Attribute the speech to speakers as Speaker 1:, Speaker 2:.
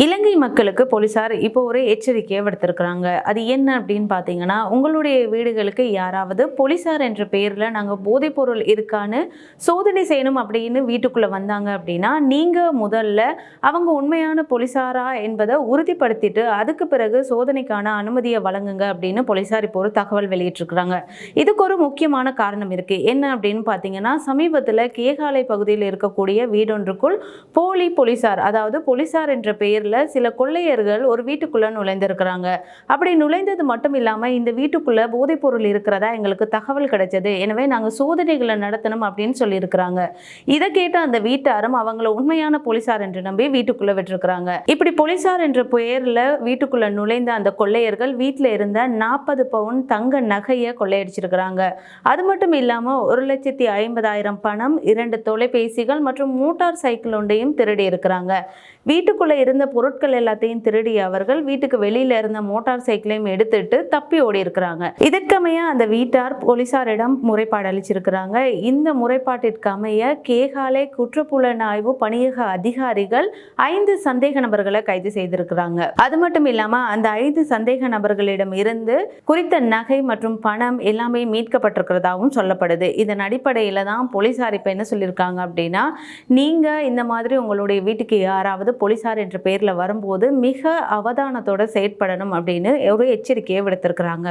Speaker 1: இலங்கை மக்களுக்கு போலீசார் இப்போ ஒரு எச்சரிக்கையை விடுத்திருக்கிறாங்க. அது என்ன அப்படின்னு பார்த்தீங்கன்னா, உங்களுடைய வீடுகளுக்கு யாராவது போலீசார் என்ற பெயரில் நாங்கள் போதைப்பொருள் இருக்கான்னு சோதனை செய்யணும் அப்படின்னு வீட்டுக்குள்ளே வந்தாங்க அப்படின்னா, நீங்கள் முதல்ல அவங்க உண்மையான போலீசாரா என்பதை உறுதிப்படுத்திட்டு அதுக்கு பிறகு சோதனைக்கான அனுமதியை வழங்குங்க அப்படின்னு போலீசார் இப்போ ஒரு தகவல் வெளியிட்டிருக்கிறாங்க. இதுக்கு ஒரு முக்கியமான காரணம் இருக்குது. என்ன அப்படின்னு பார்த்தீங்கன்னா, சமீபத்தில் கேகாலை பகுதியில் இருக்கக்கூடிய வீடொன்றுக்குள் போலி போலீசார், அதாவது போலீசார் என்ற பெயர் சில கொள்ளையர்கள் ஒரு வீட்டுக்குள்ள நுழைந்திருக்கிறாங்க. அப்படி நுழைந்தது மட்டும் இல்லாம இந்த வீட்டுக்குள்ள போதைப் பொருள் இருக்கிறதா எங்களுக்கு தகவல் கிடைச்சது, எனவே நாங்க சோதனைகளை நடத்தணும் அப்படின்னு சொல்லி இருக்கிறாங்க. இதை கேட்ட அந்த வீட்டாரும் அவங்கள உண்மையான போலீசார் என்று நம்பி வீட்டுக்குள்ள விட்டுருக்காங்க. இப்படி போலீசார் என்ற பெயர்ல வீட்டுக்குள்ள நுழைந்த அந்த கொள்ளையர்கள் வீட்டில் இருந்த 40 பவுன் தங்க நகையை கொள்ளையடிச்சிருக்கிறாங்க. அது மட்டும் இல்லாம 1,50,000 பணம், 2 தொலைபேசிகள் மற்றும் மோட்டார் சைக்கிள் ஒன்றையும் திருடி இருக்கிறாங்க. வீட்டுக்குள்ள இருந்த பொருட்கள் எல்லாத்தையும் திருடிய அவர்கள் வீட்டுக்கு வெளியில இருந்த மோட்டார் சைக்கிளையும் எடுத்துட்டு தப்பி ஓடி இருக்கிறாங்க. இதற்கமைய அந்த வீட்டார் போலீசாரிடம் முறைப்பாடு அளிச்சிருக்கிறாங்க. இந்த முறைப்பாட்டிற்கு அமைய கேகாலை குற்றப்புலனாய்வு பணியக அதிகாரிகள் 5 சந்தேக நபர்களை கைது செய்திருக்கிறாங்க. அது மட்டும் இல்லாம அந்த 5 சந்தேக நபர்களிடம் இருந்து குறித்த நகை மற்றும் பணம் எல்லாமே மீட்கப்பட்டிருக்கிறதாகவும் சொல்லப்படுது. இதன் அடிப்படையில தான் போலீசார் இப்ப என்ன சொல்லியிருக்காங்க அப்படின்னா, நீங்க இந்த மாதிரி உங்களுடைய வீட்டுக்கு யாராவது போலீசார் என்ற பெயர்ல வரும்போது மிக அவதானத்தோட செயற்படணும் அப்படின்னு ஒரு எச்சரிக்கையை விடுத்திருக்கிறாங்க.